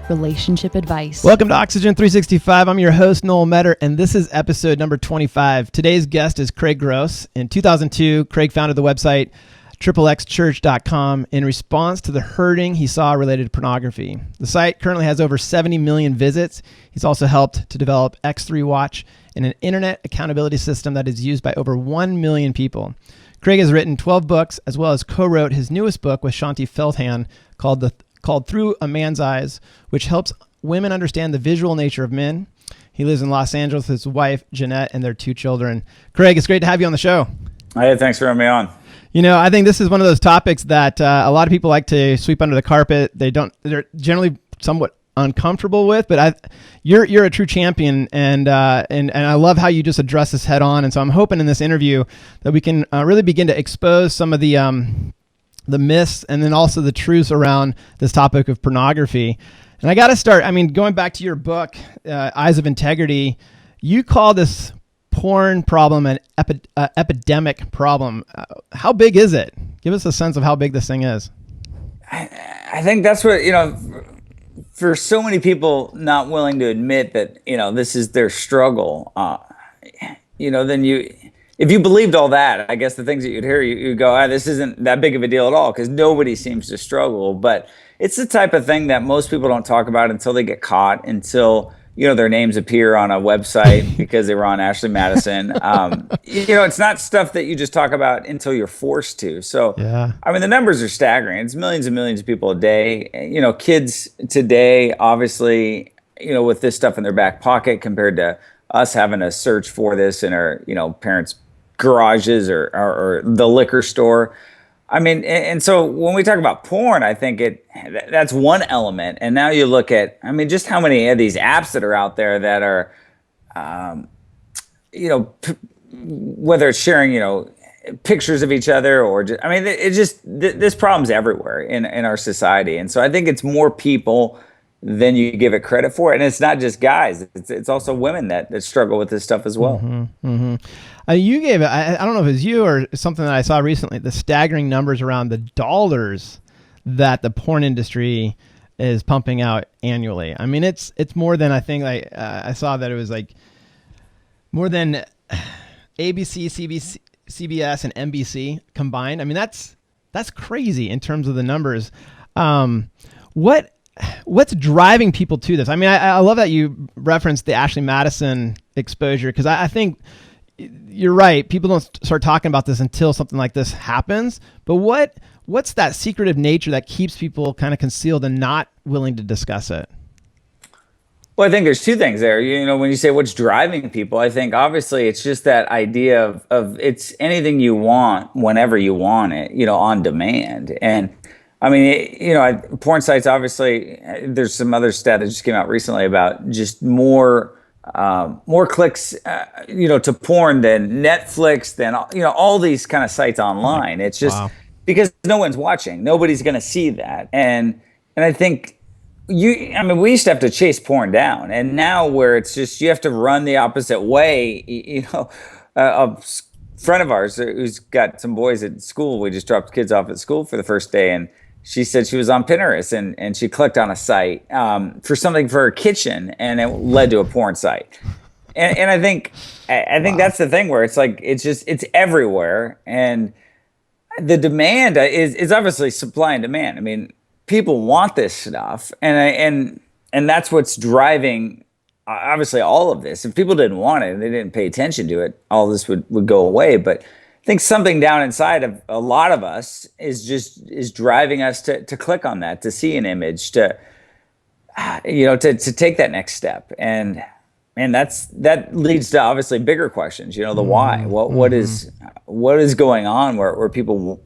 relationship advice. Welcome to Oxygen 365. I'm your host, Noel Metter, and this is episode number 25. Today's guest is Craig Gross. In 2002, Craig founded the website xxchurch.com in response to the hurting he saw related to pornography. The site currently has over 70 million visits. He's also helped to develop X3 Watch, an internet accountability system that is used by over 1 million people. Craig has written 12 books, as well as co-wrote his newest book with Shanti Feldhahn called Through a Man's Eyes, which helps women understand the visual nature of men. He lives in Los Angeles with his wife, Jeanette, and their 2 children. Craig, it's great to have you on the show. Hey, thanks for having me on. You know, I think this is one of those topics that a lot of people like to sweep under the carpet. They're generally somewhat uncomfortable with, but you're a true champion, and I love how you just address this head on. And so I'm hoping in this interview that we can really begin to expose some of the myths and then also the truths around this topic of pornography. And I got to start, going back to your book, Eyes of Integrity, you call this porn problem an epidemic problem. How big is it? Give us a sense of how big this thing is. I think that's what, for so many people not willing to admit that, this is their struggle, then if you believed all that, I guess the things that you'd hear, you'd go, this isn't that big of a deal at all, because nobody seems to struggle. But it's the type of thing that most people don't talk about until they get caught, until, their names appear on a website because they were on Ashley Madison. It's not stuff that you just talk about until you're forced to. So, yeah. The numbers are staggering. It's millions and millions of people a day. Kids today, obviously, with this stuff in their back pocket compared to us having to search for this in our, parents' garages or the liquor store. And so when we talk about porn, I think that's one element. And now you look at, just how many of these apps that are out there that are, whether it's sharing, pictures of each other or just, this problem's everywhere in our society. And so I think it's more people than you give it credit for. And it's not just guys, it's also women that struggle with this stuff as well. Mm-hmm, mm-hmm. You gave it, I don't know if it was you or something that I saw recently, the staggering numbers around the dollars that the porn industry is pumping out annually. It's more than, I think, I saw that it was like more than ABC, CBS, and NBC combined. That's crazy in terms of the numbers. What's driving people to this? I love that you referenced the Ashley Madison exposure, because I think you're right. People don't start talking about this until something like this happens. But what's that secretive nature that keeps people kind of concealed and not willing to discuss it? Well, I think there's 2 things there. When you say what's driving people, I think obviously it's just that idea of it's anything you want whenever you want it, on demand. And porn sites, obviously, there's some other stat that just came out recently about just more clicks, to porn than Netflix, than, all these kind of sites online. It's just because no one's watching. Nobody's going to see that. And I think we used to have to chase porn down. And now where it's just, you have to run the opposite way. A friend of ours who's got some boys at school, we just dropped kids off at school for the first day, and she said she was on Pinterest and she clicked on a site for something for her kitchen, and it led to a porn site. And I think that's the thing where it's like, it's everywhere. And the demand is obviously supply and demand. People want this stuff, and that's what's driving obviously all of this. If people didn't want it and they didn't pay attention to it, all this would go away. But I think something down inside of a lot of us is driving us to click on that, to see an image, to take that next step. And that leads to obviously bigger questions, the why. What is going on where people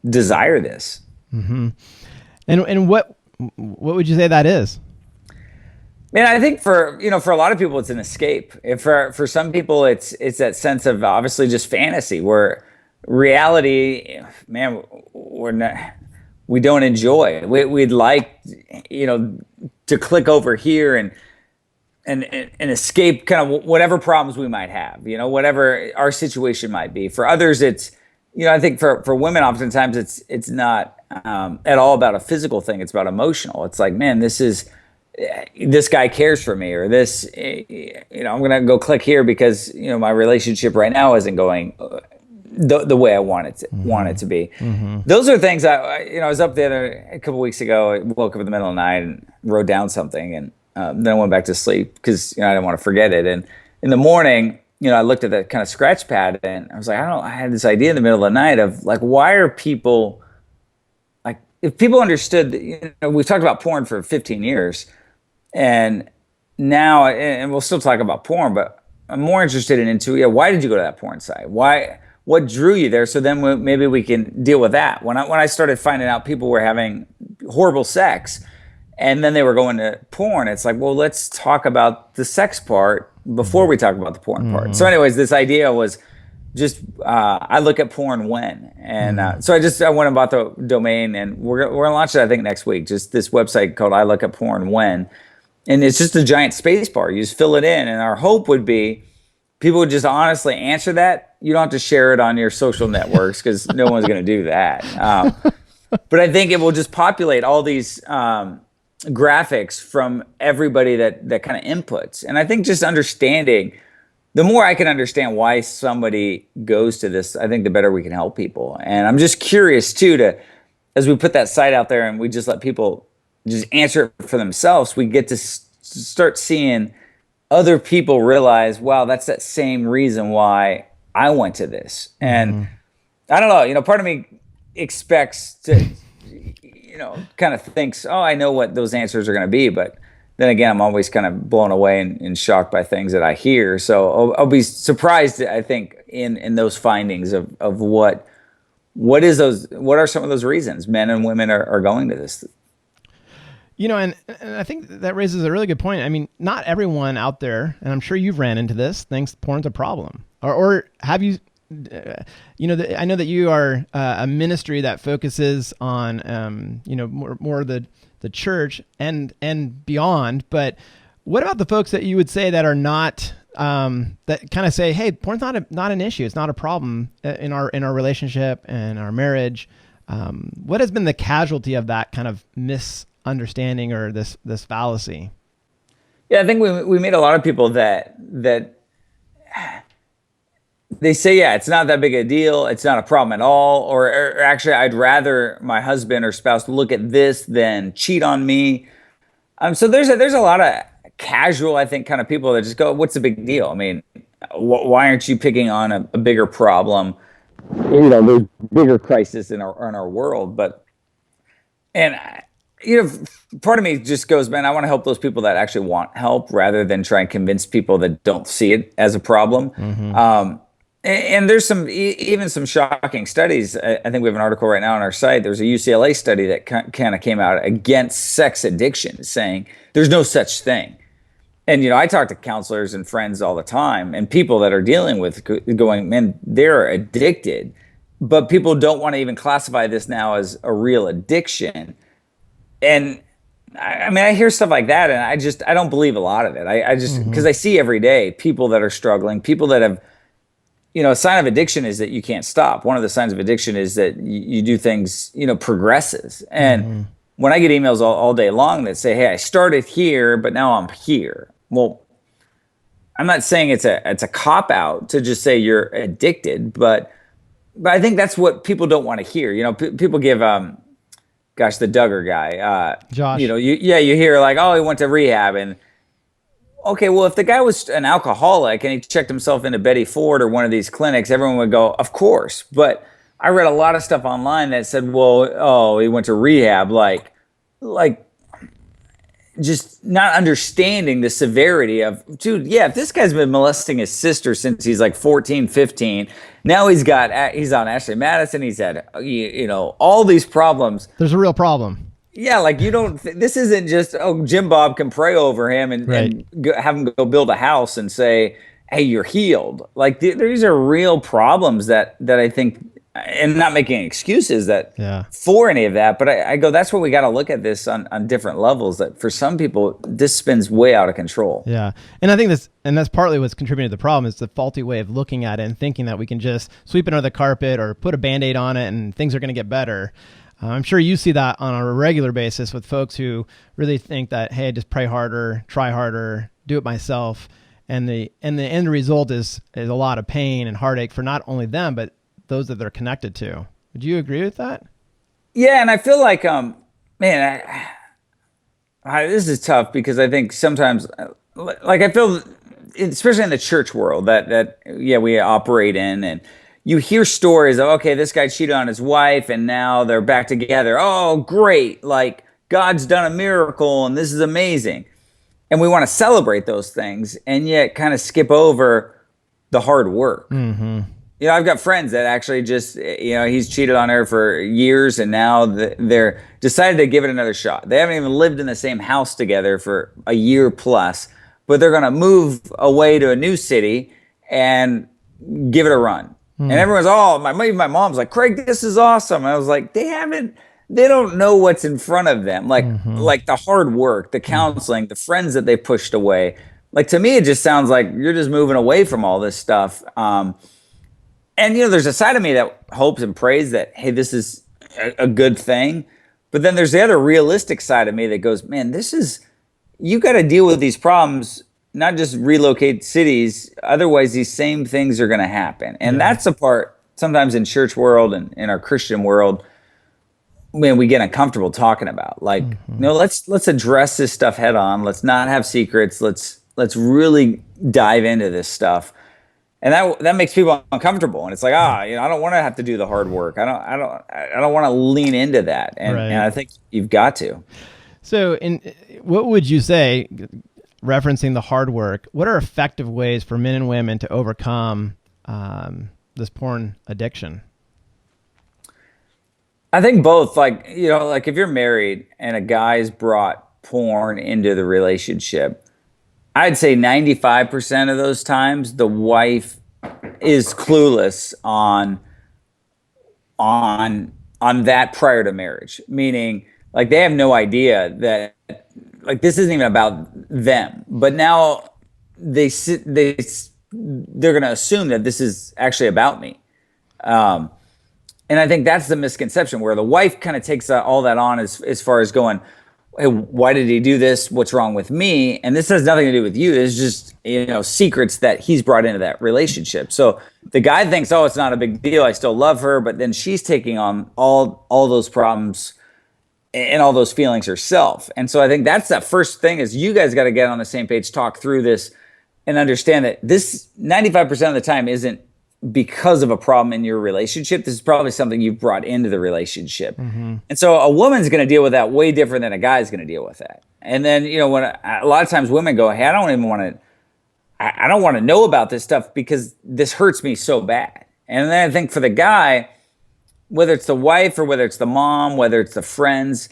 desire this? Mm-hmm. And what would you say that is? Man, I think for a lot of people, it's an escape. For some people, it's that sense of obviously just fantasy, where reality, man, we don't enjoy. We'd like, to click over here and escape kind of whatever problems we might have, whatever our situation might be. For others, it's, I think for women, oftentimes it's not at all about a physical thing. It's about emotional. It's like, man, this guy cares for me, or this, I'm going to go click here because, my relationship right now isn't going the way I want it to be. Mm-hmm. Those are things I was up there a couple weeks ago. I woke up in the middle of the night and wrote down something, and then I went back to sleep because, I didn't want to forget it. And in the morning, I looked at that kind of scratch pad and I was like, I had this idea in the middle of the night of like, why are people like, if people understood, we've talked about porn for 15 years. And now, and we'll still talk about porn, but I'm more interested in why did you go to that porn site? What drew you there? So then maybe we can deal with that. When I started finding out people were having horrible sex and then they were going to porn, it's like, well, let's talk about the sex part before we talk about the porn part. So anyways, this idea was just, I look at porn when. And so I went and bought the domain, and we're going to launch it, I think, next week. Just this website called I Look at Porn When. And it's just a giant space bar. You just fill it in. And our hope would be people would just honestly answer that. You don't have to share it on your social networks because no one's going to do that. But I think it will just populate all these graphics from everybody that kind of inputs. And I think just understanding, the more I can understand why somebody goes to this, I think the better we can help people. And I'm just curious too, as we put that site out there and we just let people just answer it for themselves, we get to start seeing other people realize, wow, that's that same reason why I went to this. And I don't know, part of me expects to, kind of thinks, oh, I know what those answers are going to be. But then again, I'm always kind of blown away and shocked by things that I hear. So I'll be surprised, I think, in those findings of what are some of those reasons men and women are going to this. And I think that raises a really good point. I mean, not everyone out there, and I'm sure you've ran into this, thinks porn's a problem. Or have you, I know that you are a ministry that focuses on, more the church and beyond. But what about the folks that you would say that are not, that kind of say, hey, porn's not an issue. It's not a problem in our relationship and our marriage. What has been the casualty of that kind of misunderstanding or this fallacy? Yeah, I think we meet a lot of people that they say, yeah, it's not that big a deal. It's not a problem at all. Or actually, I'd rather my husband or spouse look at this than cheat on me. So there's a lot of casual, I think, kind of people that just go, what's the big deal? I mean, why aren't you picking on a bigger problem? There's bigger crisis in our world. Part of me just goes, man, I want to help those people that actually want help rather than try and convince people that don't see it as a problem. And there's even some shocking studies. I think we have an article right now on our site. There's a UCLA study that kind of came out against sex addiction, saying there's no such thing. And, I talk to counselors and friends all the time and people that are dealing with going, man, they're addicted, but people don't want to even classify this now as a real addiction. And I mean, I hear stuff like that and I don't believe a lot of it. I just, because I see every day people that are struggling, people that have, a sign of addiction is that you can't stop. One of the signs of addiction is that you do things, progresses. And when I get emails all day long that say, hey, I started here, but now I'm here. Well, I'm not saying it's a cop out to just say you're addicted, but I think that's what people don't want to hear. People give, the Duggar guy, Josh. You hear like, oh, he went to rehab, and okay, well, if the guy was an alcoholic and he checked himself into Betty Ford or one of these clinics, everyone would go, of course. But I read a lot of stuff online that said, well, oh, he went to rehab, like just not understanding the severity of, dude, yeah, if this guy's been molesting his sister since he's like 14, 15, now he's on Ashley Madison, he's had, all these problems. There's a real problem. Yeah, like this isn't just, Jim Bob can pray over him and have him go build a house and say, hey, you're healed. Like these are real problems that I think, and not making excuses for any of that, but I go, that's where we got to look at this on different levels, that for some people, this spins way out of control. Yeah. And I think that's partly what's contributing to the problem is the faulty way of looking at it and thinking that we can just sweep it under the carpet or put a Band-Aid on it and things are going to get better. I'm sure you see that on a regular basis with folks who really think that, hey, just pray harder, try harder, do it myself. And the end result is a lot of pain and heartache for not only them, but those that they're connected to. Would you agree with that? Yeah, and I feel like, man, this is tough because I think sometimes, like I feel, especially in the church world that we operate in, and you hear stories of, okay, this guy cheated on his wife and now they're back together. Oh, great. Like God's done a miracle and this is amazing. And we want to celebrate those things and yet kind of skip over the hard work. Mm-hmm. You know, I've got friends that actually just, he's cheated on her for years and now they're decided to give it another shot. They haven't even lived in the same house together for a year plus, but they're going to move away to a new city and give it a run. And everyone's, my mom's like, Craig, this is awesome. And I was like, they don't know what's in front of them. Like the hard work, the counseling, the friends that they pushed away. Like, to me, it just sounds like you're just moving away from all this stuff. And, there's a side of me that hopes and prays that, hey, this is a good thing. But then there's the other realistic side of me that goes, man, you got to deal with these problems, not just relocate cities. Otherwise, these same things are going to happen. And that's the part sometimes in church world and in our Christian world, man, we get uncomfortable talking about. Like, let's address this stuff head on. Let's not have secrets. Let's really dive into this stuff. And that makes people uncomfortable. And it's like, I don't want to have to do the hard work. I don't want to lean into that. And I think you've got to. So, what would you say, referencing the hard work, what are effective ways for men and women to overcome this porn addiction? I think both. Like if you're married and a guy's brought porn into the relationship, I'd say 95% of those times the wife is clueless on that prior to marriage. Meaning, like, they have no idea that, like, this isn't even about them. But now they're going to assume that this is actually about me. And I think that's the misconception, where the wife kind of takes all that on as far as going, hey, why did he do this? What's wrong with me? And this has nothing to do with you. It's just, secrets that he's brought into that relationship. So the guy thinks, oh, it's not a big deal. I still love her. But then she's taking on all those problems and all those feelings herself. And so I think that's that first thing, is you guys got to get on the same page, talk through this, and understand that this 95% of the time isn't because of a problem in your relationship. This is probably something you've brought into the relationship. And so a woman's going to deal with that way different than a guy's going to deal with that. And then, when a lot of times women go, hey, I don't want to know about this stuff because this hurts me so bad. And then I think for the guy, whether it's the wife or whether it's the mom, whether it's the friends,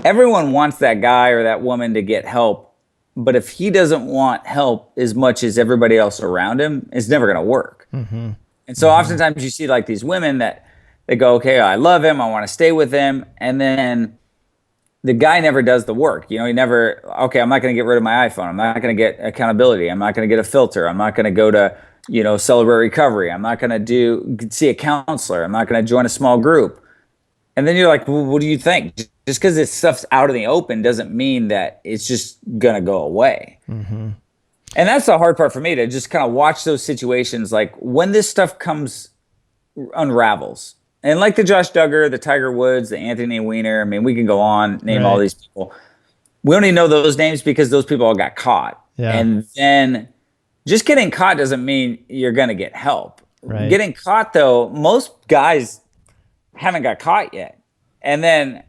everyone wants that guy or that woman to get help. But if he doesn't want help as much as everybody else around him, it's never going to work. And so oftentimes you see like these women that they go, okay, I love him, I want to stay with him. And then the guy never does the work. He never, okay, I'm not going to get rid of my iPhone. I'm not going to get accountability. I'm not going to get a filter. I'm not going to go to, Celebrate Recovery. I'm not going to see a counselor. I'm not going to join a small group. And then you're like, well, what do you think? Just because this stuff's out in the open doesn't mean that it's just going to go away. And that's the hard part for me, to just kind of watch those situations, like when this stuff unravels. And like the Josh Duggar, the Tiger Woods, the Anthony Weiner, I mean, we can go on, name all these people. We only know those names because those people all got caught. Yeah. And then just getting caught doesn't mean you're going to get help. Right. Getting caught, though, most guys haven't got caught yet. And then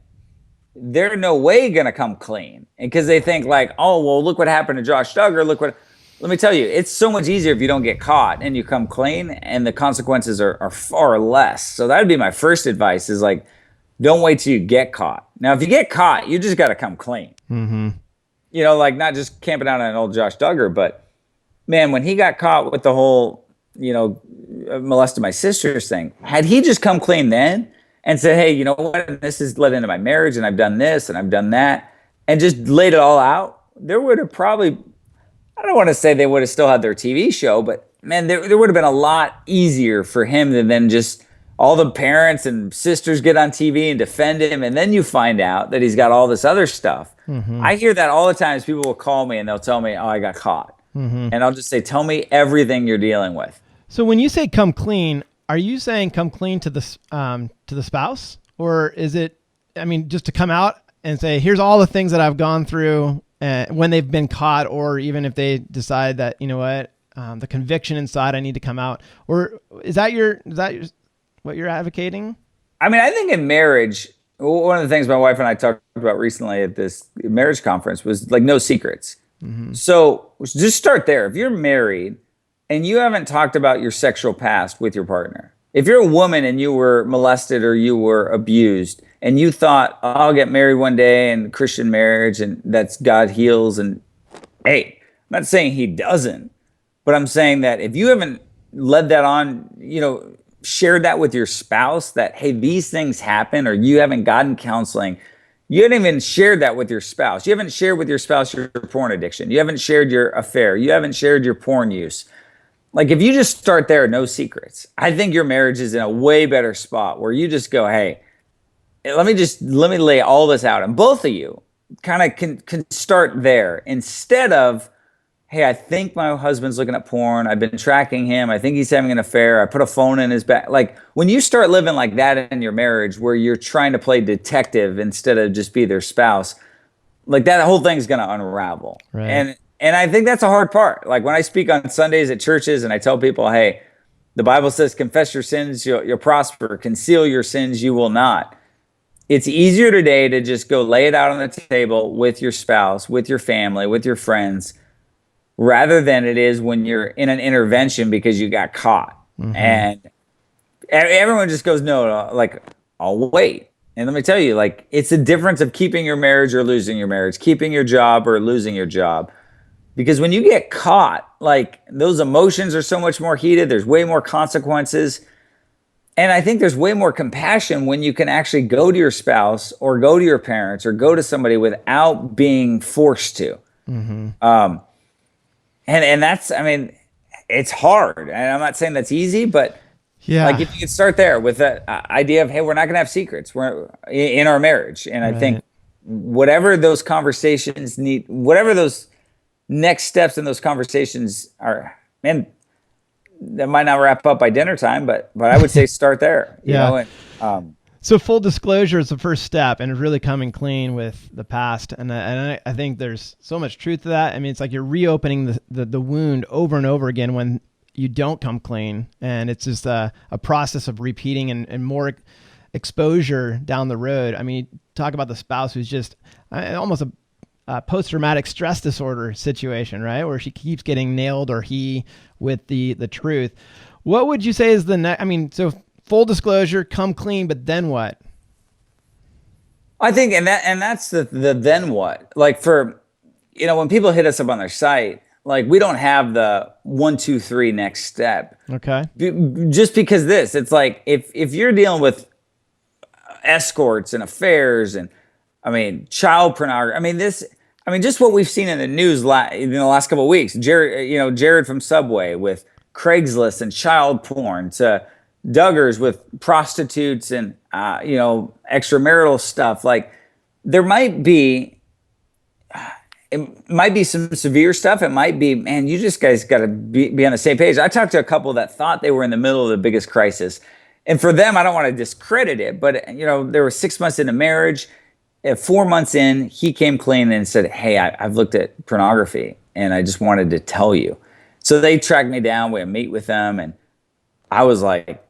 they're no way going to come clean, because they think like, oh, well, look what happened to Josh Duggar. Let me tell you, it's so much easier if you don't get caught and you come clean, and the consequences are far less. So that would be my first advice, is like, don't wait till you get caught. Now, if you get caught, you just got to come clean. Like not just camping out on old Josh Duggar, but man, when he got caught with the whole, molested my sister's thing, had he just come clean then and said, hey, you know what, this has led into my marriage and I've done this and I've done that, and just laid it all out, there would have probably, I don't want to say they would have still had their TV show, but man, there would have been a lot easier for him than just, all the parents and sisters get on TV and defend him, and then you find out that he's got all this other stuff. I hear that all the time. People will call me and they'll tell me, "Oh, I got caught," and I'll just say, "Tell me everything you're dealing with." So when you say come clean, are you saying come clean to the spouse, or is it, I mean, just to come out and say, "Here's all the things that I've gone through," when they've been caught, or even if they decide that, you know what, the conviction inside, I need to come out, or is that what you're advocating? I mean, I think in marriage, one of the things my wife and I talked about recently at this marriage conference was like no secrets. So just start there. If you're married and you haven't talked about your sexual past with your partner, if you're a woman and you were molested or you were abused and you thought, oh, I'll get married one day and Christian marriage and that's God heals, and hey, I'm not saying he doesn't, but I'm saying that if you haven't led that on, shared that with your spouse, that, hey, these things happen, or you haven't gotten counseling, you haven't even shared that with your spouse. You haven't shared with your spouse your porn addiction. You haven't shared your affair. You haven't shared your porn use. Like, if you just start there, no secrets, I think your marriage is in a way better spot where you just go, hey, let me lay all this out. And both of you kind of can start there instead of, hey, I think my husband's looking at porn. I've been tracking him. I think he's having an affair. I put a phone in his back. Like, when you start living like that in your marriage where you're trying to play detective instead of just be their spouse, like, that whole thing's going to unravel. Right. And I think that's a hard part. Like, when I speak on Sundays at churches and I tell people, hey, the Bible says, confess your sins, you'll prosper. Conceal your sins, you will not. It's easier today to just go lay it out on the table with your spouse, with your family, with your friends, rather than it is when you're in an intervention because you got caught. And everyone just goes, no, like, I'll wait. And let me tell you, like, it's the difference of keeping your marriage or losing your marriage, keeping your job or losing your job. Because when you get caught, like, those emotions are so much more heated. There's way more consequences. And I think there's way more compassion when you can actually go to your spouse or go to your parents or go to somebody without being forced to. And that's, I mean, it's hard. And I'm not saying that's easy, but like, if you could start there with that idea of, hey, we're not going to have secrets in our marriage. And I think whatever those conversations need, whatever those next steps in those conversations are, man, that might not wrap up by dinner time, but I would say start there, you know? And, so full disclosure is the first step, and really coming clean with the past. And I think there's so much truth to that. I mean, it's like you're reopening the wound over and over again when you don't come clean. And it's just a process of repeating and more exposure down the road. I mean, talk about the spouse who's just almost a post-traumatic stress disorder situation, right? Where she keeps getting nailed, or he, with the truth. What would you say is the next? I mean, so full disclosure, come clean, but then what? I think, and that's the then what? Like, for, when people hit us up on their site, like, we don't have the 1, 2, 3 next step. Okay. Just because it's like, if you're dealing with escorts and affairs and, I mean, child pornography, just what we've seen in the news in the last couple of weeks, Jared from Subway with Craigslist and child porn, to Duggars with prostitutes and, extramarital stuff. Like, it might be some severe stuff. It might be, man, you just guys got to be on the same page. I talked to a couple that thought they were in the middle of the biggest crisis. And for them, I don't want to discredit it, but, they were 6 months into marriage. At 4 months in, he came clean and said, hey, I've looked at pornography and I just wanted to tell you. So they tracked me down. We had to meet with them. And I was like,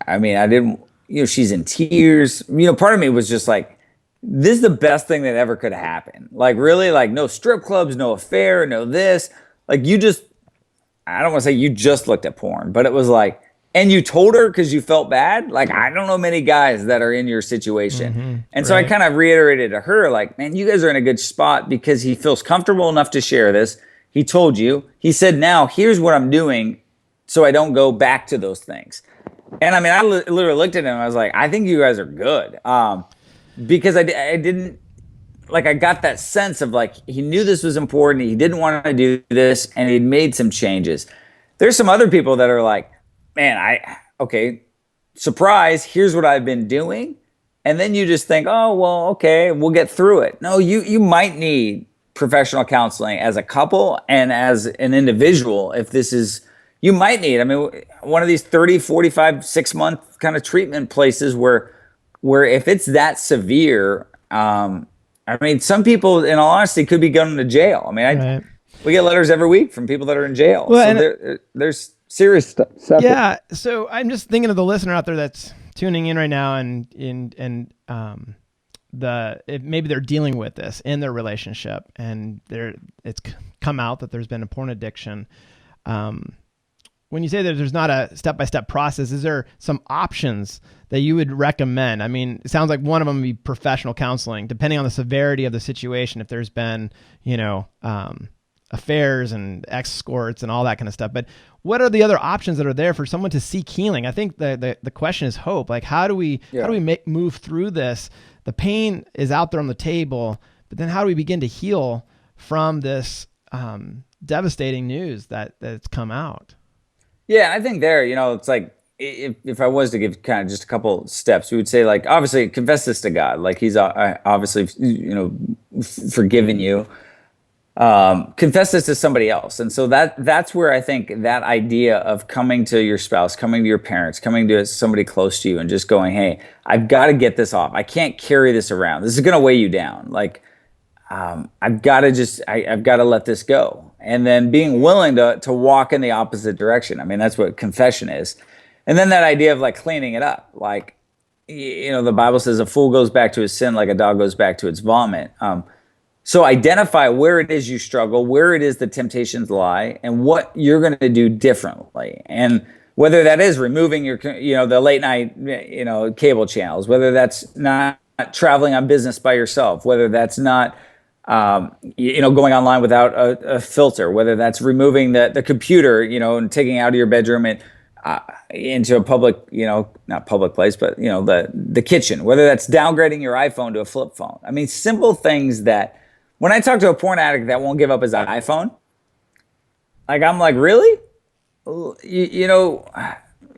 I didn't, she's in tears. Part of me was just like, this is the best thing that ever could happen. Like, really, like, no strip clubs, no affair, no this. Like, I don't want to say you just looked at porn, but it was like, and you told her because you felt bad. Like, I don't know many guys that are in your situation. And so I kind of reiterated to her, like, man, you guys are in a good spot because he feels comfortable enough to share this. He told you. He said, now here's what I'm doing so I don't go back to those things. And I literally looked at him and I was like, I think you guys are good. Because I didn't, like, I got that sense of, like, he knew this was important. He didn't want to do this, and he'd made some changes. There's some other people that are like, man, okay, surprise, here's what I've been doing. And then you just think, oh, well, okay, we'll get through it. No, you might need professional counseling as a couple and as an individual. If this is, you might need, I mean, one of these 30, 45, 6-month kind of treatment places where if it's that severe, I mean, some people, in all honesty, could be going to jail. I mean, Right. we get letters every week from people that are in jail. Well, So there's serious stuff. Yeah. So I'm just thinking of the listener out there that's tuning in right now, and maybe they're dealing with this in their relationship, and it's come out that there's been a porn addiction. When you say that there's not a step-by-step process, is there some options that you would recommend? I mean, it sounds like one of them would be professional counseling, depending on the severity of the situation. If there's been, affairs and escorts and all that kind of stuff. But what are the other options that are there for someone to seek healing? I think the question is hope. Like, how do we move through this? The pain is out there on the table, but then how do we begin to heal from this devastating news that's come out? Yeah, I think it's like, if I was to give kind of just a couple steps, we would say, like, obviously confess this to God. Like, he's obviously, forgiven you. Confess this to somebody else. And so that's where I think that idea of coming to your spouse, coming to your parents, coming to somebody close to you and just going, hey, I've got to get this off. I can't carry this around. This is going to weigh you down. Like, I've got to let this go. And then being willing to walk in the opposite direction. I mean, that's what confession is. And then that idea of, like, cleaning it up. Like, the Bible says a fool goes back to his sin like a dog goes back to its vomit. So identify where it is you struggle, where it is the temptations lie, and what you're going to do differently. And whether that is removing the late night, cable channels, whether that's not traveling on business by yourself, whether that's not, going online without a filter, whether that's removing the computer, and taking it out of your bedroom and into a public, not public place, but, the kitchen, whether that's downgrading your iPhone to a flip phone. I mean, simple things that, when I talk to a porn addict that won't give up his iPhone, like, I'm like, really?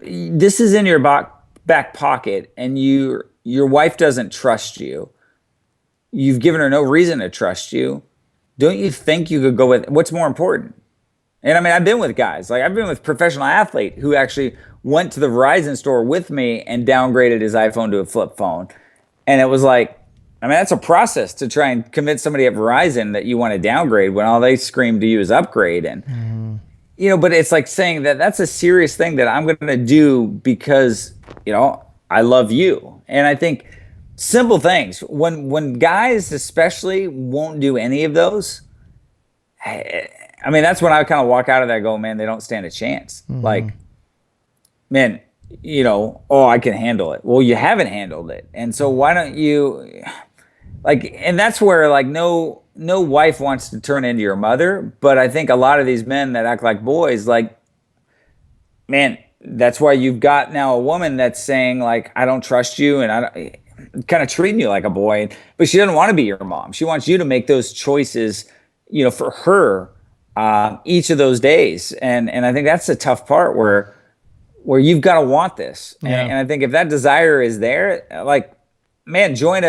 This is in your back pocket, and your wife doesn't trust you. You've given her no reason to trust you. Don't you think you could go with what's more important? And I mean, I've been with guys, like, I've been with professional athlete who actually went to the Verizon store with me and downgraded his iPhone to a flip phone. And it was like, I mean, that's a process to try and convince somebody at Verizon that you want to downgrade when all they scream to you is upgrade. And, but it's like saying that that's a serious thing that I'm going to do because, I love you. And I think simple things, when guys especially won't do any of those, I mean, that's when I kind of walk out of there and go, man, they don't stand a chance. Like, man, I can handle it. Well, you haven't handled it. And so why don't you, like, and that's where, like, no wife wants to turn into your mother. But I think a lot of these men that act like boys, like, man, that's why you've got now a woman that's saying, like, I don't trust you, and I kind of treating you like a boy, but she doesn't want to be your mom. She wants you to make those choices, for her, each of those days. And I think that's the tough part where you've got to want this. Yeah. And I think if that desire is there, like, man, join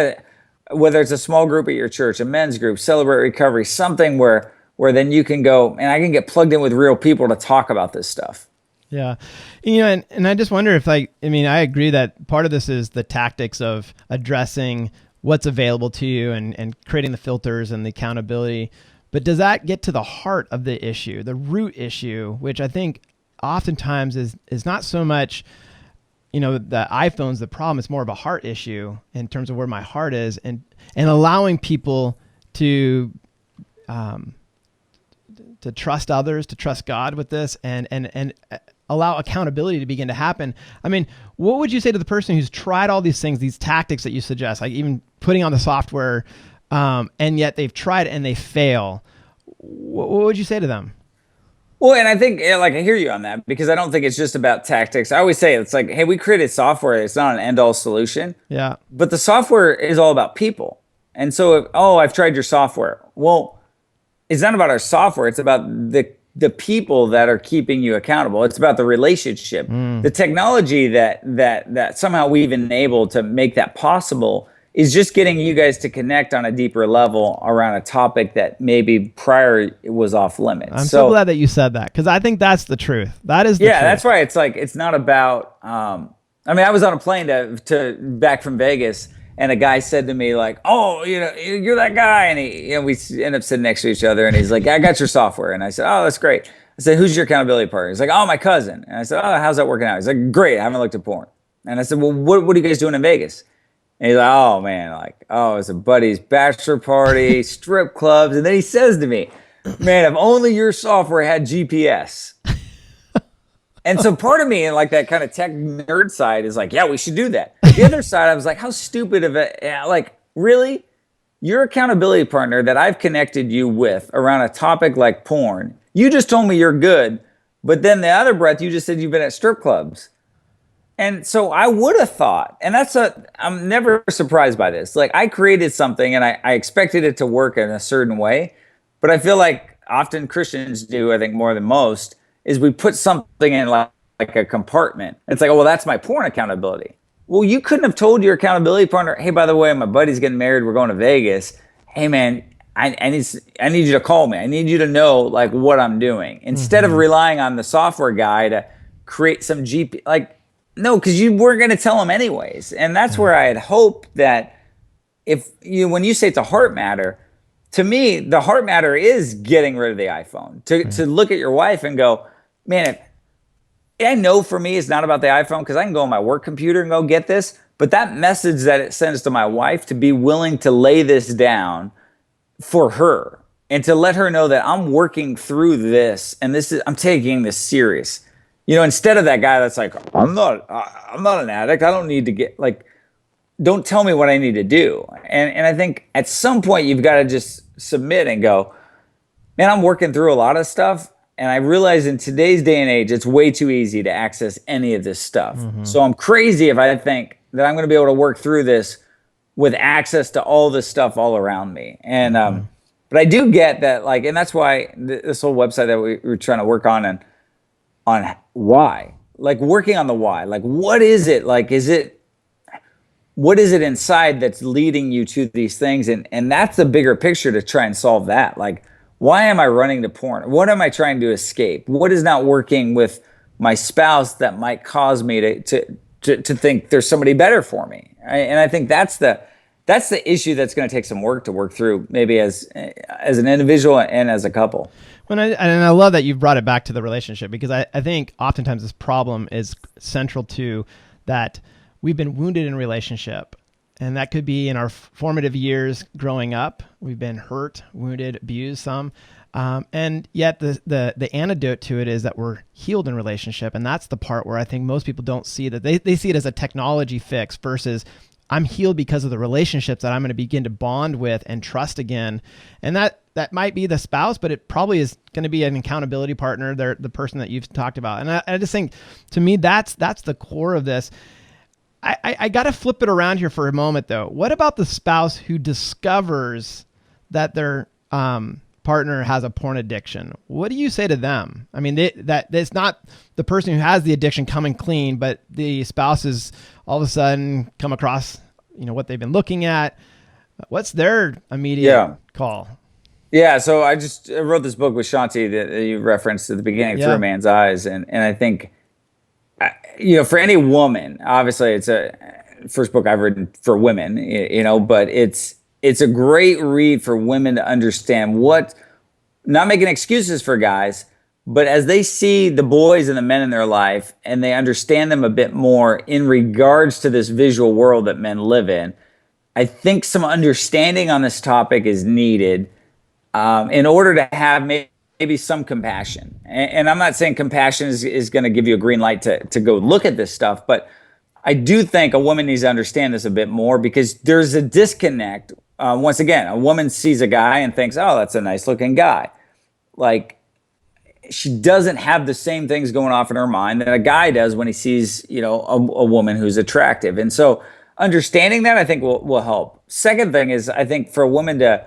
whether it's a small group at your church, a men's group, Celebrate Recovery, something where then you can go, and I can get plugged in with real people to talk about this stuff. Yeah. And I just wonder if, like, I mean, I agree that part of this is the tactics of addressing what's available to you and creating the filters and the accountability. But does that get to the heart of the issue, the root issue, which I think oftentimes is not so much, the iPhone's the problem. It's more of a heart issue in terms of where my heart is, and allowing people to trust others, to trust God with this, and allow accountability to begin to happen. I mean, what would you say to the person who's tried all these things, these tactics that you suggest, like even putting on the software, and yet they've tried it and they fail? What would you say to them? Well, and I think, like, I hear you on that, because I don't think it's just about tactics. I always say, it's like, hey, we created software. It's not an end-all solution. Yeah. But the software is all about people. And so, I've tried your software. Well, it's not about our software. It's about the the people that are keeping you accountable. It's about the relationship. The technology that somehow we've enabled to make that possible is just getting you guys to connect on a deeper level around a topic that maybe prior was off limits. I'm so glad that you said that, because I think that's the truth. That is the truth. That's why it's like, it's not about, I mean, I was on a plane to back from Vegas, and a guy said to me like, "Oh, you're that guy," and we end up sitting next to each other, and he's like, "I got your software," and I said, "Oh, that's great." I said, "Who's your accountability partner?" He's like, "Oh, my cousin," and I said, "Oh, how's that working out?" He's like, "Great, I haven't looked at porn," and I said, "Well, what are you guys doing in Vegas?" And he's like, "Oh man, it's a buddy's bachelor party, strip clubs," and then he says to me, "Man, if only your software had GPS." And so part of me, and like that kind of tech nerd side, is like, yeah, we should do that. The other side, I was like, how stupid of it. Like, really? Your accountability partner that I've connected you with around a topic like porn, you just told me you're good, but then the other breath, you just said you've been at strip clubs. And so I would have thought, and I'm never surprised by this. Like, I created something and I expected it to work in a certain way, but I feel like often Christians do, I think more than most, is we put something in like a compartment. It's like, oh, well, that's my porn accountability. Well, you couldn't have told your accountability partner, hey, by the way, my buddy's getting married. We're going to Vegas. Hey, man, I need you to call me. I need you to know like what I'm doing. Instead of relying on the software guy to create some GP, like, no, because you weren't going to tell him anyways. And that's where I had hoped that when you say it's a heart matter, to me, the heart matter is getting rid of the iPhone. To look at your wife and go, man, I know for me it's not about the iPhone, because I can go on my work computer and go get this, but that message that it sends to my wife, to be willing to lay this down for her and to let her know that I'm working through this, and I'm taking this serious. Instead of that guy that's like, I'm not an addict. I don't need to get, like, don't tell me what I need to do. And I think at some point you've got to just submit and go, man, I'm working through a lot of stuff. And I realize in today's day and age, it's way too easy to access any of this stuff. So I'm crazy if I think that I'm going to be able to work through this with access to all this stuff all around me. And, but I do get that, like, and that's why this whole website that we were trying to work on why, like working on the why, like, what is it? Like, what is it inside that's leading you to these things? And that's the bigger picture, to try and solve that. Like, why am I running to porn? What am I trying to escape? What is not working with my spouse that might cause me to think there's somebody better for me? And I think that's the issue that's going to take some work to work through, maybe as an individual and as a couple. And I love that you've brought it back to the relationship, because I think oftentimes this problem is central to that. We've been wounded in relationship, and that could be in our formative years growing up. We've been hurt, wounded, abused some. And yet the antidote to it is that we're healed in relationship. And that's the part where I think most people don't see that. They see it as a technology fix versus I'm healed because of the relationships that I'm going to begin to bond with and trust again. And that might be the spouse, but it probably is going to be an accountability partner, the person that you've talked about. And I just think, to me, that's the core of this. I got to flip it around here for a moment, though. What about the spouse who discovers that their partner has a porn addiction? What do you say to them? I mean, that it's not the person who has the addiction coming clean, but the spouse is all of a sudden come across, what they've been looking at. What's their immediate call? Yeah, so I wrote this book with Shanti that you referenced at the beginning, Through a Man's Eyes, and I think, for any woman, obviously it's a first book I've written for women, but it's a great read for women to understand not making excuses for guys, but as they see the boys and the men in their life and they understand them a bit more in regards to this visual world that men live in, I think some understanding on this topic is needed in order to have maybe some compassion. And I'm not saying compassion is going to give you a green light to go look at this stuff, but I do think a woman needs to understand this a bit more, because there's a disconnect. Once again, a woman sees a guy and thinks, oh, that's a nice looking guy. Like, she doesn't have the same things going off in her mind that a guy does when he sees, a woman who's attractive. And so understanding that, I think, will help. Second thing is, I think for a woman to,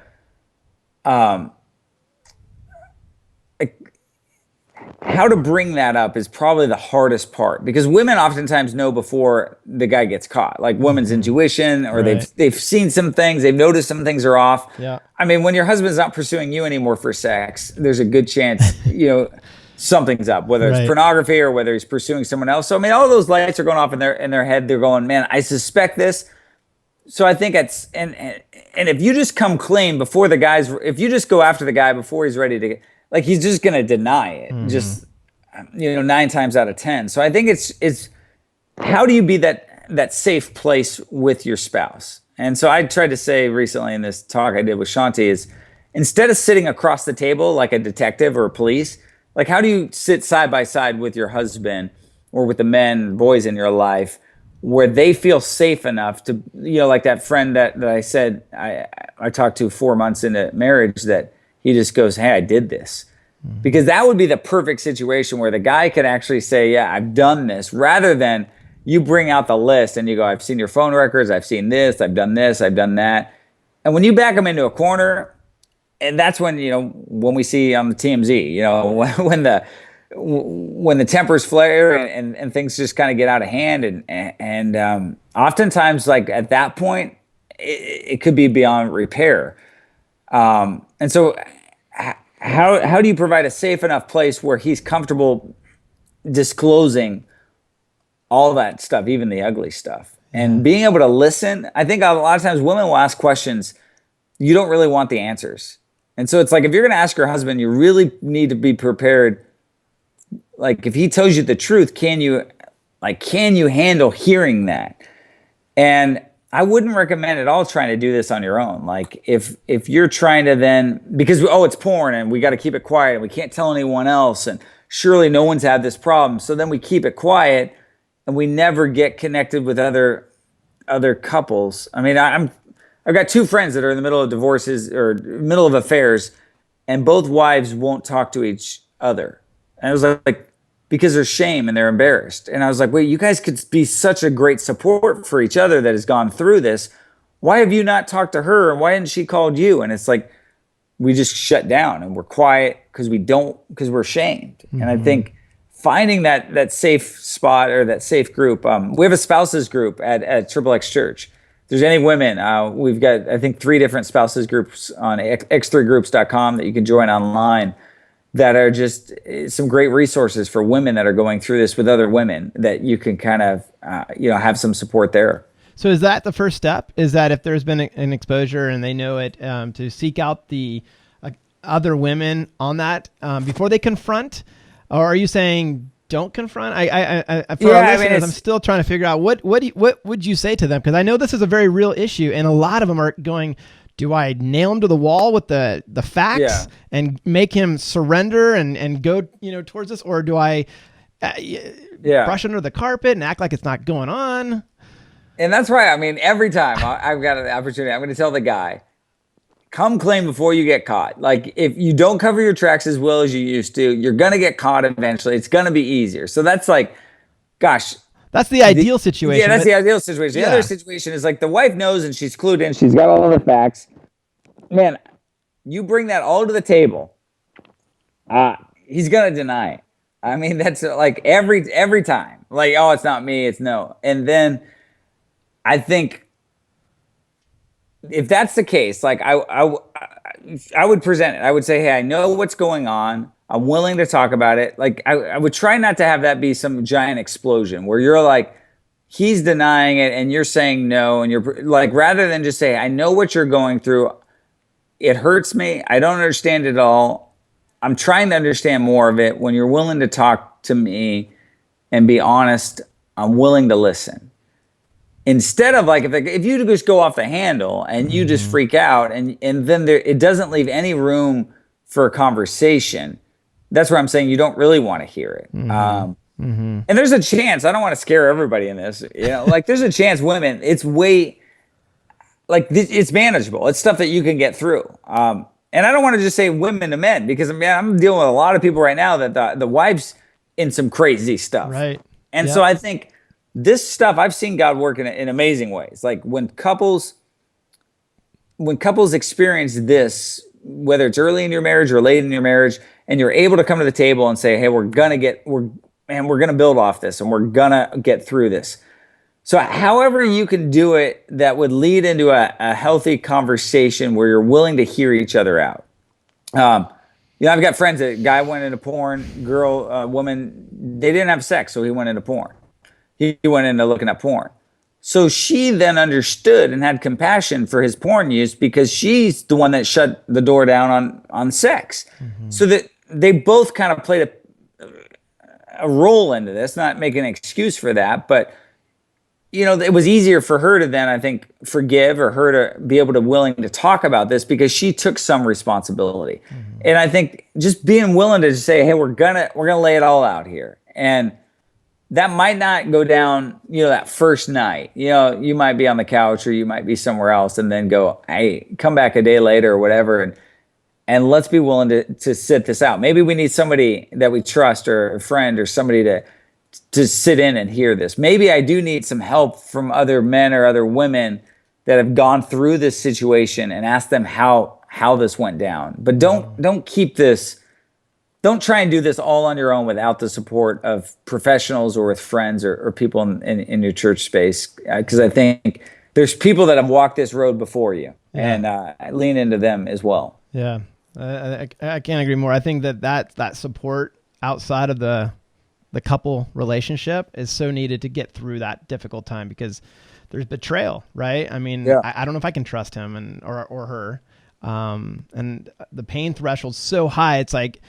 how to bring that up is probably the hardest part, because women oftentimes know before the guy gets caught, like women's intuition, or they've seen some things, they've noticed some things are off. Yeah. I mean, when your husband's not pursuing you anymore for sex, there's a good chance, something's up, whether it's pornography or whether he's pursuing someone else. So I mean, all those lights are going off in their head. They're going, man, I suspect this. So I think it's and if you just come clean before if you just go after the guy before he's ready to, like, he's just going to deny it, just 9 times out of 10. So I think it's how do you be that safe place with your spouse? And so I tried to say recently in this talk I did with Shanti is, instead of sitting across the table like a detective or a police, like, how do you sit side by side with your husband or with the men, boys in your life, where they feel safe enough to, like that friend that I said I talked to 4 months into marriage, that he just goes, hey, I did this. Because that would be the perfect situation where the guy could actually say, yeah, I've done this, rather than you bring out the list and you go, I've seen your phone records, I've seen this, I've done that. And when you back them into a corner, and that's when, when we see on the TMZ, when the tempers flare and things just kind of get out of hand, and oftentimes, like, at that point, it could be beyond repair. And so how do you provide a safe enough place where he's comfortable disclosing all that stuff, even the ugly stuff, and being able to listen? I think a lot of times women will ask questions you don't really want the answers. And so it's like, if you're going to ask your husband, you really need to be prepared. Like, if he tells you the truth, can you handle hearing that? And I wouldn't recommend at all trying to do this on your own. Like, if you're trying to then, because, it's porn and we got to keep it quiet and we can't tell anyone else, and surely no one's had this problem. So then we keep it quiet and we never get connected with other couples. I mean, I've got 2 friends that are in the middle of divorces or middle of affairs, and both wives won't talk to each other. And it was like, because there's shame and they're embarrassed. And I was like, wait, you guys could be such a great support for each other that has gone through this. Why have you not talked to her? And why hadn't she called you? And it's like, we just shut down and we're quiet because we're ashamed. And I think finding that safe spot or that safe group, we have a spouses group at Triple X Church. If there's any women, we've got, I think, 3 different spouses groups on x3groups.com that you can join online, that are just some great resources for women that are going through this with other women, that you can kind of, have some support there. So is that the first step? Is that if there's been an exposure and they know it, to seek out the other women on that before they confront? Or are you saying don't confront? For our listeners, I'm still trying to figure out what would you say to them? Because I know this is a very real issue, and a lot of them are going, do I nail him to the wall with the facts and make him surrender and go towards this, or do I brush under the carpet and act like it's not going on? And that's right. I mean, every time I've got an opportunity, I'm going to tell the guy, come clean before you get caught. Like, if you don't cover your tracks as well as you used to, you're going to get caught eventually. It's going to be easier. So that's like, gosh. That's the ideal situation. Yeah, that's the ideal situation. The other situation is like, the wife knows and she's clued in. She's got all of the facts. Man, you bring that all to the table. He's going to deny it. I mean, that's like every time. Like, oh, it's not me, it's no. And then I think if that's the case, like, I would present it. I would say, hey, I know what's going on. I'm willing to talk about it. Like, I would try not to have that be some giant explosion where you're like, he's denying it and you're saying no. And you're like, rather than just say, I know what you're going through. It hurts me. I don't understand it all. I'm trying to understand more of it. When you're willing to talk to me and be honest, I'm willing to listen. Instead of like, if you just go off the handle and you just freak out and then it doesn't leave any room for a conversation, that's where I'm saying you don't really want to hear it. And there's a chance, I don't want to scare everybody in this, like, there's a chance women, it's way, like, it's manageable. It's stuff that you can get through. And I don't want to just say women to men, because I'm dealing with a lot of people right now that the wife's in some crazy stuff. Right. And so I think this stuff, I've seen God work in amazing ways. Like, when couples experience this whether it's early in your marriage or late in your marriage, and you're able to come to the table and say, hey, we're going to build off this and we're going to get through this. So however you can do it that would lead into a healthy conversation where you're willing to hear each other out. I've got friends that a guy went into porn, woman, they didn't have sex, so he went into porn. He went into looking at porn. So she then understood and had compassion for his porn use because she's the one that shut the door down on sex. Mm-hmm. So that they both kind of played a role into this, not making an excuse for that, but it was easier for her to then, I think, forgive, or her to be able to willing to talk about this because she took some responsibility. Mm-hmm. And I think just being willing to just say, hey, we're gonna lay it all out here. And that might not go down, that first night. You might be on the couch or you might be somewhere else and then go, hey, come back a day later or whatever. And let's be willing to sit this out. Maybe we need somebody that we trust, or a friend, or somebody to sit in and hear this. Maybe I do need some help from other men or other women that have gone through this situation, and ask them how this went down. But don't keep this. Don't try and do this all on your own without the support of professionals or with friends or people in your church space. Because I think there's people that have walked this road before you, and lean into them as well. Yeah, I can't agree more. I think that support outside of the couple relationship is so needed to get through that difficult time, because there's betrayal, right? I mean, I don't know if I can trust him or her. And the pain threshold's so high. It's like,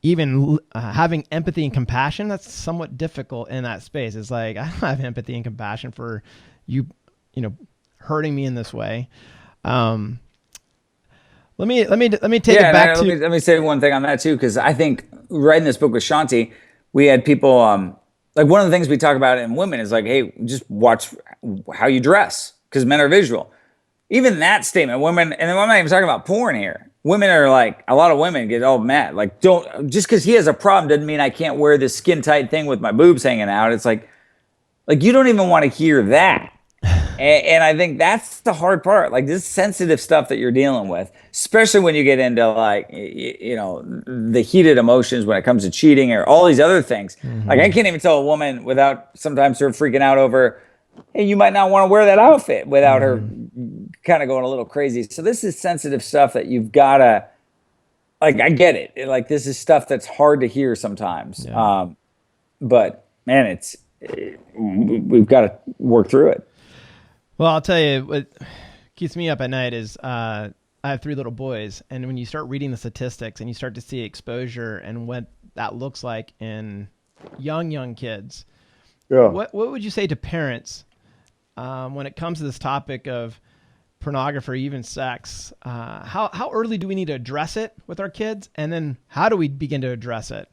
even having empathy and compassion, that's somewhat difficult in that space. It's like, I don't have empathy and compassion for you, hurting me in this way. Let me take it back to. Let me say one thing on that too, because I think writing this book with Shanti, we had people, like one of the things we talk about in women is like, hey, just watch how you dress, because men are visual. Even that statement, women, and I'm not even talking about porn here. Women are like, a lot of women get all mad. Like, just because he has a problem doesn't mean I can't wear this skin tight thing with my boobs hanging out. It's like you don't even want to hear that. And I think that's the hard part. Like, this sensitive stuff that you're dealing with, especially when you get into like, the heated emotions when it comes to cheating or all these other things. Mm-hmm. Like, I can't even tell a woman without sometimes her freaking out over, hey, you might not want to wear that outfit, without her kind of going a little crazy. So this is sensitive stuff that you've got to, like, I get it. Like, this is stuff that's hard to hear sometimes. Yeah. But man, we've got to work through it. Well, I'll tell you what keeps me up at night is I have 3 little boys, and when you start reading the statistics and you start to see exposure and what that looks like in young kids, what would you say to parents when it comes to this topic of pornography, even sex? How early do we need to address it with our kids, and then how do we begin to address it?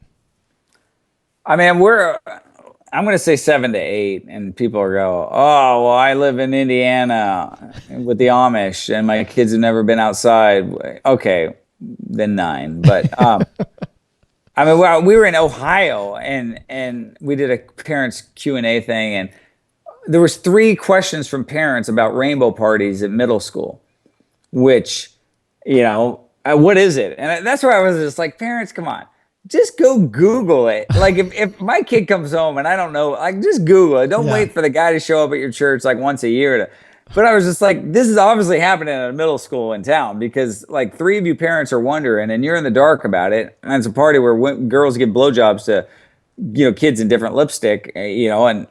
I mean, I'm going to say 7 to 8, and people are go, oh, well, I live in Indiana with the Amish, and my kids have never been outside. Okay, then 9. But I mean, we were in Ohio, and we did a parents Q&A thing, and there was 3 questions from parents about rainbow parties at middle school, which, what is it? And that's where I was just like, parents, come on. Just go Google it. Like, if my kid comes home and I don't know, like, just Google it. Don't wait for the guy to show up at your church like once a year. But I was just like, this is obviously happening at a middle school in town, because like 3 of you parents are wondering, and you're in the dark about it. And it's a party where girls give blowjobs to, kids in different lipstick, and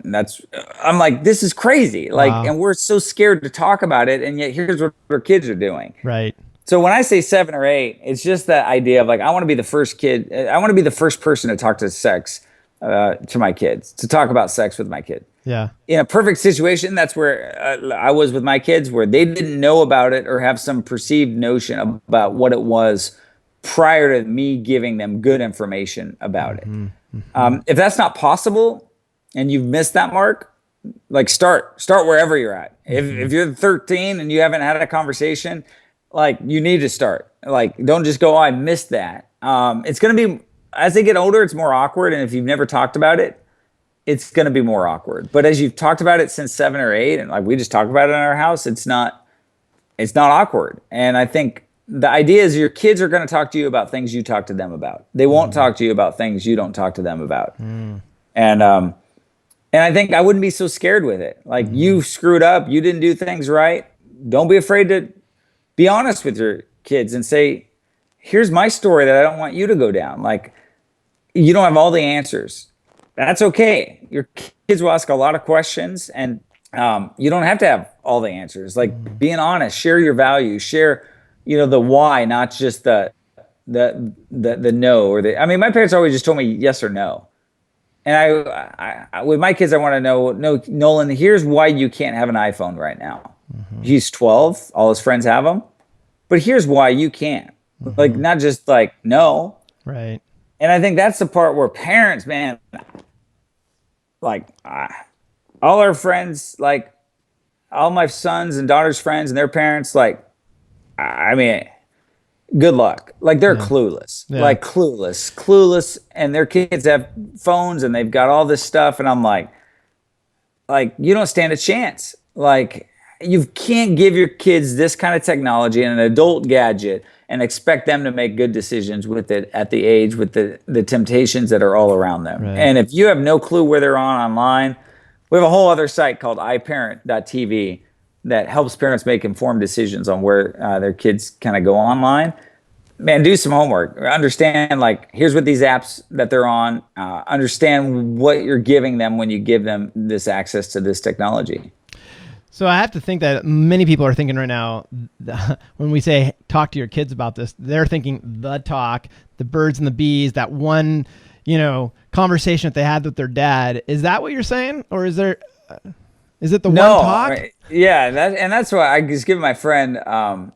I'm like, this is crazy. Like, wow. And we're so scared to talk about it. And yet here's what our kids are doing. Right. So when I say 7 or 8, it's just that idea of like, I want to be the first kid. I want to be the first person to talk to sex to my kids, to talk about sex with my kid. Yeah. In a perfect situation, that's where I was with my kids, where they didn't know about it or have some perceived notion about what it was prior to me giving them good information about it. Mm-hmm. If that's not possible and you've missed that mark, like start wherever you're at. If you're 13 and you haven't had a conversation, like, you need to start. Like, don't just go, oh, I missed that. It's going to be, as they get older, it's more awkward. And if you've never talked about it, it's going to be more awkward. But as you've talked about it since 7 or 8, and like we just talked about it in our house, it's not awkward. And I think the idea is your kids are going to talk to you about things you talk to them about. They won't talk to you about things you don't talk to them about. And I think I wouldn't be so scared with it. Like, you screwed up, you didn't do things right. Don't be afraid to be honest with your kids and say, here's my story that I don't want you to go down. Like, you don't have all the answers. That's okay. Your kids will ask a lot of questions, and you don't have to have all the answers. Like, being honest, share your values, share, the why, not just the no or the. I mean, my parents always just told me yes or no, and I with my kids, I want to know, no, Nolan, here's why you can't have an iPhone right now. He's 12, all his friends have them, but here's why you can't. Like, not just like no, right. And I think that's the part where parents, man, like, all our friends, like all my sons and daughters' friends and their parents, like, I mean, good luck. Like, they're clueless, like clueless. And their kids have phones and they've got all this stuff. And I'm like, you don't stand a chance. Like, you can't give your kids this kind of technology and an adult gadget and expect them to make good decisions with it at the age, with the temptations that are all around them. Right. And if you have no clue where they're online, we have a whole other site called iParent.tv that helps parents make informed decisions on where their kids kind of go online. Man, do some homework. Understand, like, here's what these apps that they're on. Understand what you're giving them when you give them this access to this technology. So I have to think that many people are thinking right now, when we say talk to your kids about this, they're thinking the talk, the birds and the bees, that one, conversation that they had with their dad. Is that what you're saying? Or is it the one talk? Right. Yeah. That's why I just give my friend,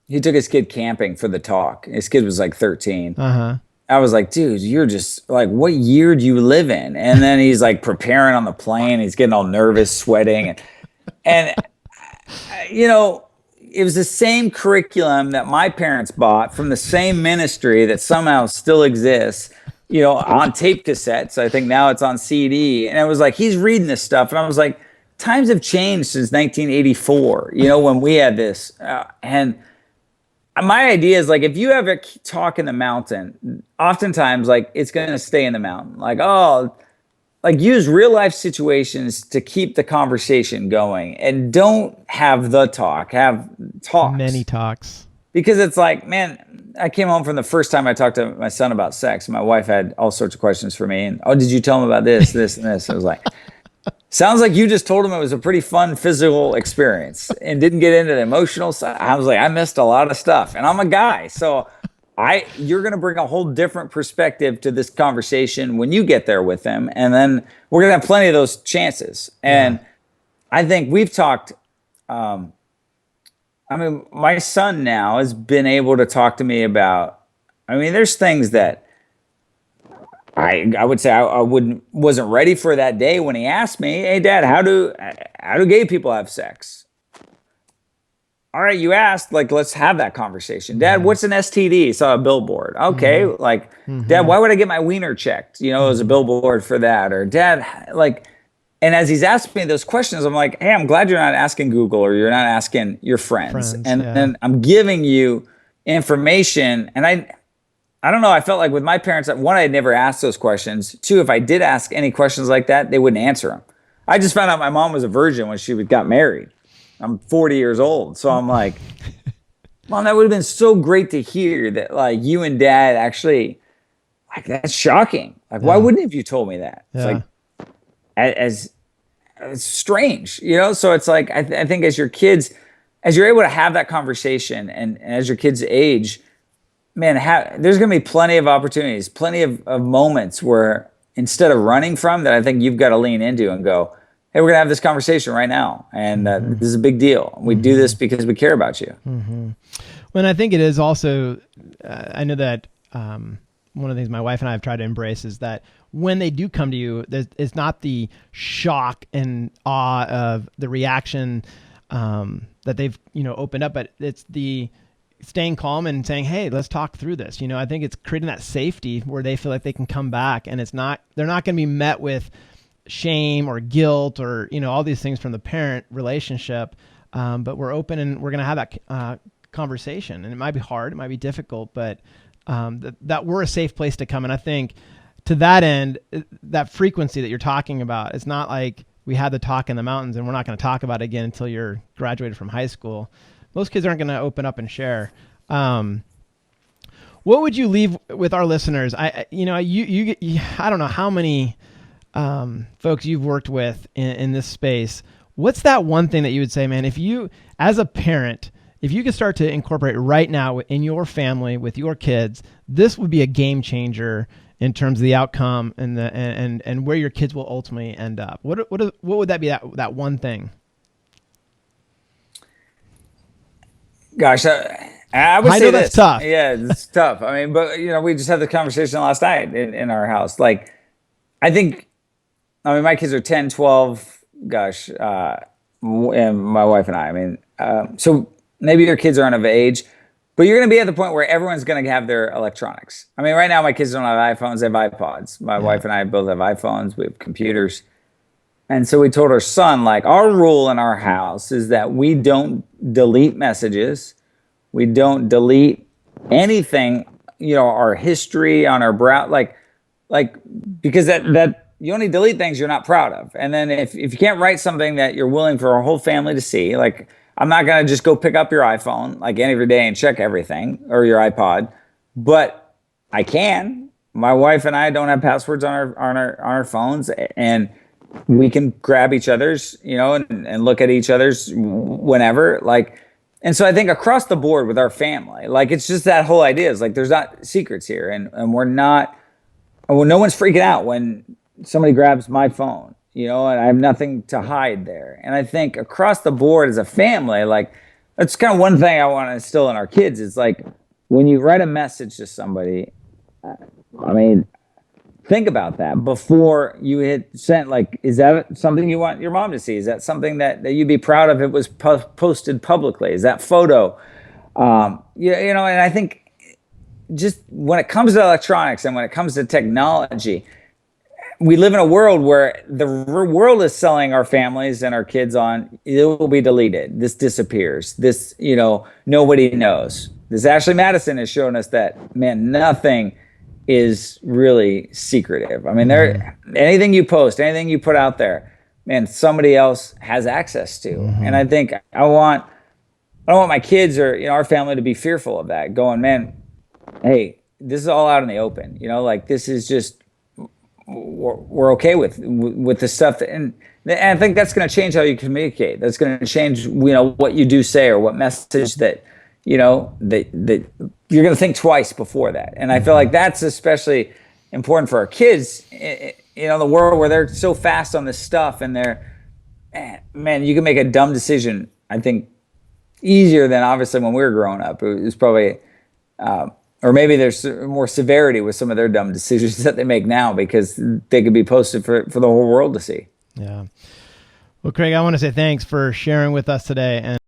he took his kid camping for the talk. His kid was like 13. I was like, dude, you're just like, what year do you live in? And then he's like preparing on the plane. He's getting all nervous, sweating. And it was the same curriculum that my parents bought from the same ministry that somehow still exists, on tape cassettes. I think now it's on CD. And it was like, he's reading this stuff. And I was like, times have changed since 1984, when we had this. And my idea is, like, if you have a talk in the mountain, oftentimes, like, it's going to stay in the mountain. Like, use real life situations to keep the conversation going, and don't have the talk, have talks. Many talks. Because it's like, man, I came home from the first time I talked to my son about sex. My wife had all sorts of questions for me. And, did you tell him about this, this, and this? I was like, sounds like you just told him it was a pretty fun physical experience and didn't get into the emotional side. I was like, I missed a lot of stuff, and I'm a guy. So you're going to bring a whole different perspective to this conversation when you get there with them. And then we're going to have plenty of those chances. And I think we've talked, my son now has been able to talk to me about, there's things that I would say I wasn't ready for that day when he asked me, hey, Dad, how do gay people have sex? All right, you asked, like, let's have that conversation. Dad, what's an STD? Saw a billboard. Okay, Dad, why would I get my wiener checked? There's a billboard for that. Or Dad, like, and as he's asking me those questions, I'm like, hey, I'm glad you're not asking Google or you're not asking your friends. And I'm giving you information. And I don't know, I felt like with my parents, one, I had never asked those questions. Two, if I did ask any questions like that, they wouldn't answer them. I just found out my mom was a virgin when she got married. I'm 40 years old. So I'm like, Mom, that would have been so great to hear that, like, you and Dad actually, like, that's shocking. Like, why wouldn't have you told me that? It's like, as it's strange, So it's like, I think as you're able to have that conversation and as your kids age, man, there's going to be plenty of opportunities, plenty of moments where instead of running from that, I think you've got to lean into and go, hey, we're going to have this conversation right now. And this is a big deal. We do this because we care about you. Well, I think it is also, I know that one of the things my wife and I have tried to embrace is that when they do come to you, it's not the shock and awe of the reaction that they've, opened up, but it's the staying calm and saying, hey, let's talk through this. I think it's creating that safety where they feel like they can come back, and they're not going to be met with shame or guilt or all these things from the parent relationship, but we're open and we're going to have that conversation, and it might be hard, it might be difficult, but that we're a safe place to come. And I think to that end, that frequency that you're talking about, it's not like we had the talk in the mountains and we're not going to talk about it again until you're graduated from high school. Most kids aren't going to open up and share. What would you leave with our listeners? I don't know how many folks you've worked with in this space. What's that one thing that you would say, man, if you, as a parent, if you could start to incorporate right now in your family with your kids, this would be a game changer in terms of the outcome and and where your kids will ultimately end up. What would that be? That one thing? Gosh, I would I say know that's this. tough. Yeah, it's tough. I mean, but we just had the conversation last night in our house. Like, I mean, my kids are 10, 12, gosh, and my wife and I. So maybe your kids aren't of age, but you're going to be at the point where everyone's going to have their electronics. I mean, right now my kids don't have iPhones, they have iPods. My wife and I both have iPhones, we have computers. And so we told our son, like, our rule in our house is that we don't delete messages. We don't delete anything, our history on our like, because that you only delete things you're not proud of. And then if you can't write something that you're willing for our whole family to see, like, I'm not going to just go pick up your iPhone like every day and check everything, or your iPod, but I can. My wife and I don't have passwords on our phones, and we can grab each other's, and look at each other's whenever, like. And so I think across the board with our family, like, it's just that whole idea is like, there's not secrets here, and we're not, well, no one's freaking out when somebody grabs my phone, and I have nothing to hide there. And I think across the board as a family, like, that's kind of one thing I want to instill in our kids is like, when you write a message to somebody, I mean, think about that before you hit send. Like, is that something you want your mom to see? Is that something that you'd be proud of if it was posted publicly? Is that photo? And I think just when it comes to electronics and when it comes to technology, we live in a world where the world is selling our families and our kids on, it will be deleted. This disappears. This, nobody knows. This Ashley Madison has shown us that, man, nothing is really secretive. I mean, anything you post, anything you put out there, man, somebody else has access to. And I think I don't want my kids or our family to be fearful of that. Going, man, hey, this is all out in the open. Like, this is just we're okay with the stuff and I think that's going to change how you communicate. That's going to change what you do say or what message that that you're going to think twice before that. And I feel like that's especially important for our kids, the world where they're so fast on this stuff, and man, you can make a dumb decision, I think, easier than obviously when we were growing up. It was probably, or maybe there's more severity with some of their dumb decisions that they make now because they could be posted for the whole world to see. Yeah. Well, Craig, I want to say thanks for sharing with us today. And